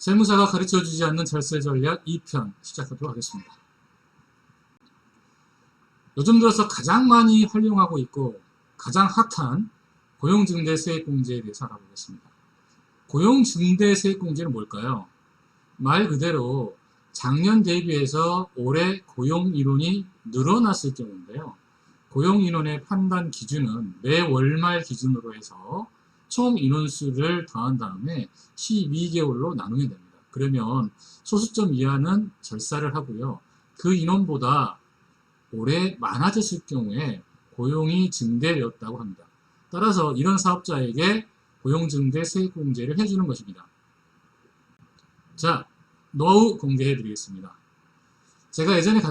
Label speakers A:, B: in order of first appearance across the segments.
A: 세무사가 가르쳐주지 않는 절세 전략 2편 시작하도록 하겠습니다. 요즘 들어서 가장 많이 활용하고 있고 가장 핫한 고용증대 세액공제에 대해서 알아보겠습니다. 고용증대 세액공제는 뭘까요? 말 그대로 작년 대비해서 올해 고용인원이 늘어났을 경우인데요. 고용인원의 판단 기준은 매 월말 기준으로 해서 총 인원수를 더한 다음에 12개월로 나누게 됩니다. 그러면 소수점 이하는 절사를 하고요. 그 인원보다 올해 많아졌을 경우에 고용이 증대되었다고 합니다. 따라서 이런 사업자에게 고용증대 세액공제를 해주는 것입니다. 자, 노하우 공개해 드리겠습니다. 제가 예전에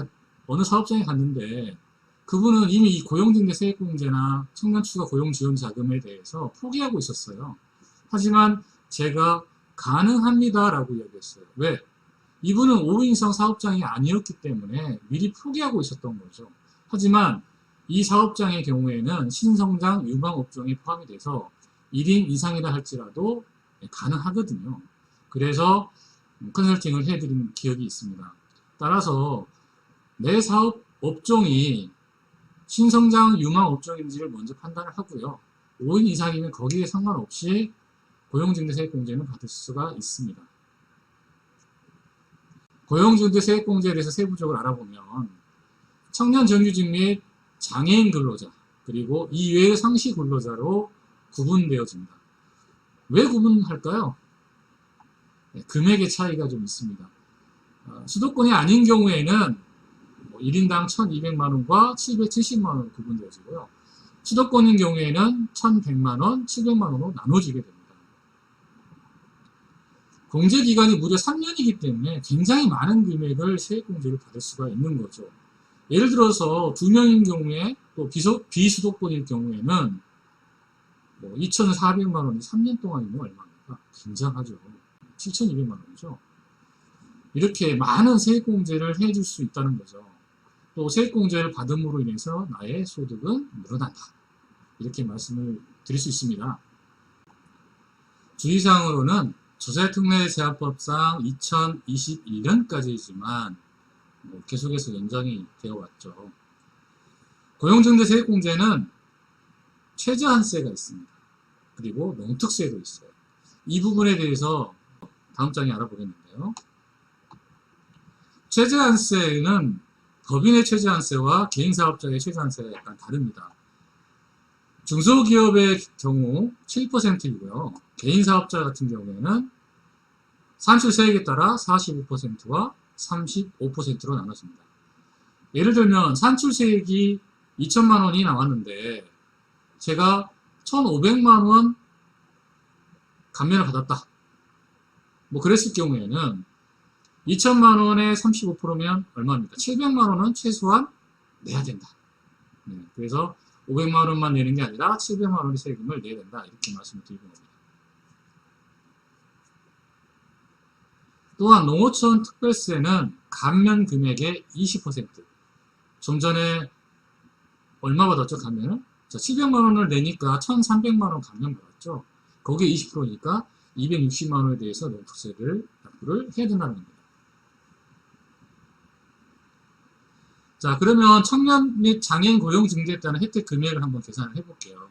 A: 어느 사업장에 갔는데 그분은 이미 이 고용증대 세액공제나 청년추가 고용지원자금에 대해서 포기하고 있었어요. 하지만 제가 가능합니다 라고 이야기했어요. 왜? 이분은 5인 이상 사업장이 아니었기 때문에 미리 포기하고 있었던 거죠. 하지만 이 사업장의 경우에는 신성장 유망업종이 포함이 돼서 1인 이상이라 할지라도 가능하거든요. 그래서 컨설팅을 해드린 기억이 있습니다. 따라서 내 사업 업종이 신성장 유망업종인지를 먼저 판단을 하고요. 5인 이상이면 거기에 상관없이 고용증대 세액공제는 받을 수가 있습니다. 고용증대 세액공제에 대해서 세부적으로 알아보면 청년 정규직 및 장애인 근로자 그리고 이외의 상시 근로자로 구분되어집니다. 왜 구분할까요? 금액의 차이가 좀 있습니다. 수도권이 아닌 경우에는 1인당 1,200만원과 770만원으로 구분되어지고요. 수도권인 경우에는 1,100만원, 700만원으로 나눠지게 됩니다. 공제기간이 무려 3년이기 때문에 굉장히 많은 금액을 세액공제를 받을 수가 있는 거죠. 예를 들어서 2명인 경우에 또 비수도권일 경우에는 2,400만원이 3년 동안이면 얼마입니까? 굉장하죠. 7,200만원이죠. 이렇게 많은 세액공제를 해줄 수 있다는 거죠. 또 세액공제를 받음으로 인해서 나의 소득은 늘어난다. 이렇게 말씀을 드릴 수 있습니다. 주의사항으로는 조세특례제한법상 2021년까지이지만 계속해서 연장이 되어 왔죠. 고용증대 세액공제는 최저한세가 있습니다. 그리고 농특세도 있어요. 이 부분에 대해서 다음 장에 알아보겠는데요. 최저한세는 법인의 최저한세와 개인사업자의 최저한세가 약간 다릅니다. 중소기업의 경우 7%이고요. 개인사업자 같은 경우에는 산출세액에 따라 45%와 35%로 나눠집니다. 예를 들면 산출세액이 2천만원이 나왔는데 제가 1,500만원 감면을 받았다. 그랬을 경우에는 2천만원에 35%면 얼마입니까? 700만원은 최소한 내야 된다. 그래서 500만원만 내는 게 아니라 700만원의 세금을 내야 된다. 이렇게 말씀을 드리고 있습니다. 또한 농어촌 특별세는 감면 금액의 20%. 좀 전에 얼마 받았죠? 감면은? 자, 700만원을 내니까 1,300만원 감면 받았죠? 거기에 20%니까 260만원에 대해서 농특세를 납부를 해야 된다는 겁니다. 자, 그러면 청년 및 장애인 고용 증대에 따른 혜택 금액을 한번 계산을 해볼게요.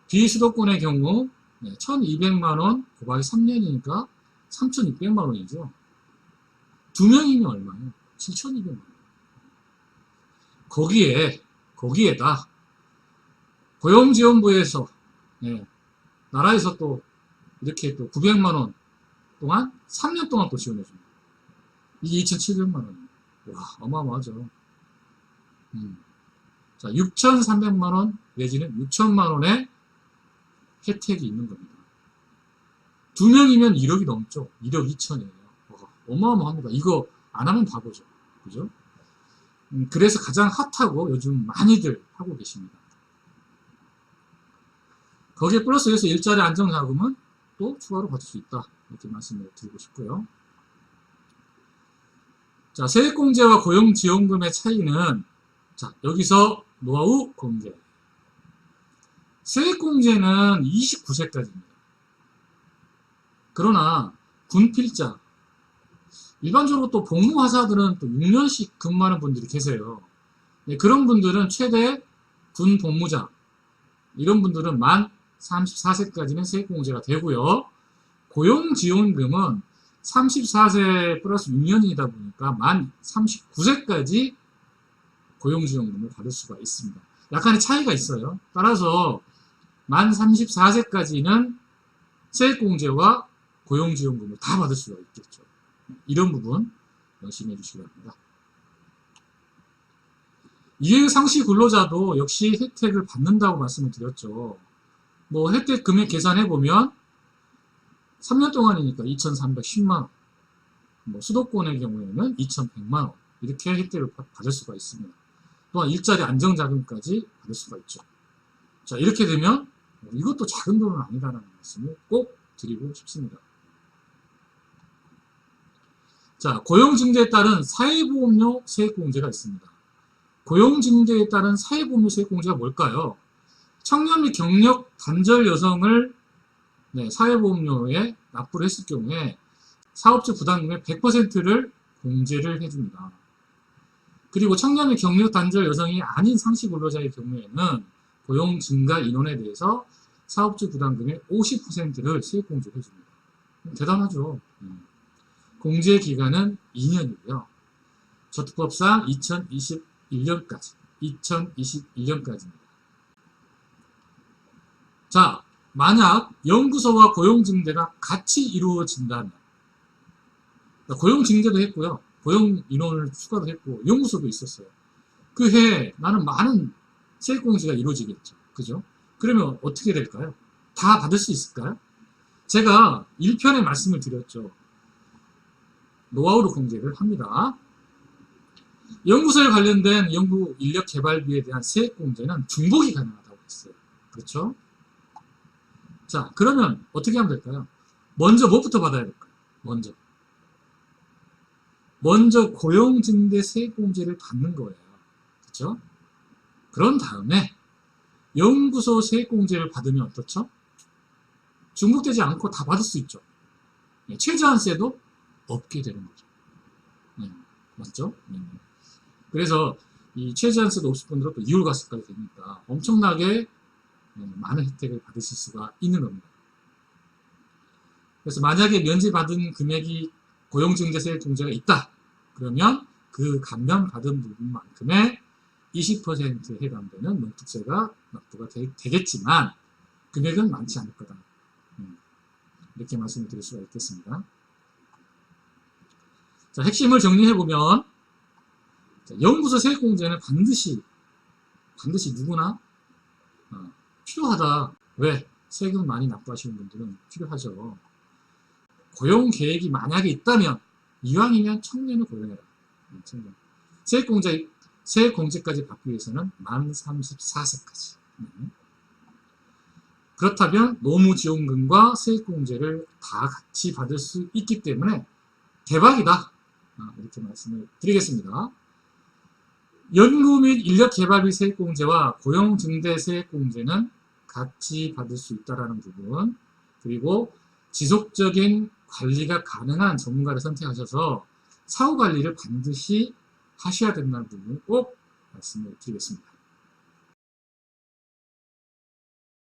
A: 비수도권의 경우 1,200만원 곱하기 3년이니까 3,600만원이죠. 2명이면 얼마예요? 7,200만원. 거기에다 고용지원부에서 나라에서 또 이렇게 또 900만원 동안 3년 동안 또 지원해줍니다. 이게 2,700만원입니다. 와, 어마어마하죠. 자, 6,300만원 내지는 6천만원의 혜택이 있는 겁니다. 2명이면 1억이 넘죠. 1억 2천이에요. 어마어마합니다. 이거 안 하면 바보죠. 그죠? 그래서 가장 핫하고 요즘 많이들 하고 계십니다. 거기에 플러스해서 일자리 안정자금은 또 추가로 받을 수 있다. 이렇게 말씀을 드리고 싶고요. 자, 세액공제와 고용지원금의 차이는 자, 여기서 노하우 공개. 세액공제는 29세까지입니다. 그러나 군필자. 일반적으로 또 복무하사들은 또 6년씩 근무하는 분들이 계세요. 네, 그런 분들은 최대 군 복무자, 이런 분들은 만 34세까지는 세액공제가 되고요. 고용지원금은 34세 플러스 6년이다 보니까 만 39세까지 고용지원금을 받을 수가 있습니다. 약간의 차이가 있어요. 따라서 만 34세까지는 세액공제와 고용지원금을 다 받을 수가 있겠죠. 이런 부분 명심해 주시기 바랍니다. 이해상시 근로자도 역시 혜택을 받는다고 말씀을 드렸죠. 뭐 혜택 금액 계산해 보면 3년 동안이니까 2,310만원, 뭐 수도권의 경우에는 2,100만원 이렇게 혜택을 받을 수가 있습니다. 또한 일자리 안정자금까지 받을 수가 있죠. 자, 이렇게 되면 이것도 작은 돈은 아니다라는 말씀을 꼭 드리고 싶습니다. 자, 고용증대에 따른 사회보험료 세액공제가 있습니다. 고용증대에 따른 사회보험료 세액공제가 뭘까요? 청년 및 경력 단절 여성을 사회보험료에 납부를 했을 경우에 사업주 부담금의 100%를 공제를 해줍니다. 그리고 청년 및 경력 단절 여성이 아닌 상시 근로자의 경우에는 고용 증가 인원에 대해서 사업주 부담금의 50%를 세액공제를 해줍니다. 대단하죠. 공제 기간은 2년이고요. 저특법상 2021년까지입니다. 자, 만약 연구소와 고용증대가 같이 이루어진다면, 고용증대도 했고요. 고용 인원을 추가도 했고, 연구소도 있었어요. 그 해에 나는 많은 세액공제가 이루어지겠죠. 그죠? 그러면 어떻게 될까요? 다 받을 수 있을까요? 제가 1편에 말씀을 드렸죠. 노하우로 공제를 합니다. 연구소에 관련된 연구 인력 개발비에 대한 세액공제는 중복이 가능하다고 했어요. 그렇죠? 자, 그러면 어떻게 하면 될까요? 먼저 뭐부터 받아야 될까요? 먼저 고용증대 세액공제를 받는 거예요. 그렇죠? 그런 다음에 연구소 세액공제를 받으면 어떻죠? 중복되지 않고 다 받을 수 있죠. 최저한세도 없게 되는 거죠. 맞죠? 그래서 이 최저한세도 없을 뿐더러 또 이율과세까지 되니까 엄청나게 많은 혜택을 받으실 수가 있는 겁니다. 그래서 만약에 면제받은 금액이 고용증대세 공제가 있다. 그러면 그 감면받은 부분만큼의 20% 해당되는 농특세가 납부가 되겠지만 금액은 많지 않을 거다. 이렇게 말씀을 드릴 수가 있겠습니다. 자, 핵심을 정리해보면 연구소 세액공제는 반드시 누구나 필요하다. 왜? 세금 많이 납부하시는 분들은 필요하죠. 고용계획이 만약에 있다면 이왕이면 청년을 고용해라. 세액공제까지 받기 위해서는 만 34세까지. 그렇다면 노무지원금과 세액공제를 다 같이 받을 수 있기 때문에 대박이다. 이렇게 말씀을 드리겠습니다. 연구 및 인력개발비 세액공제와 고용증대 세액공제는 같이 받을 수 있다는 부분, 그리고 지속적인 관리가 가능한 전문가를 선택하셔서 사후관리를 반드시 하셔야 된다는 부분을 꼭 말씀을 드리겠습니다.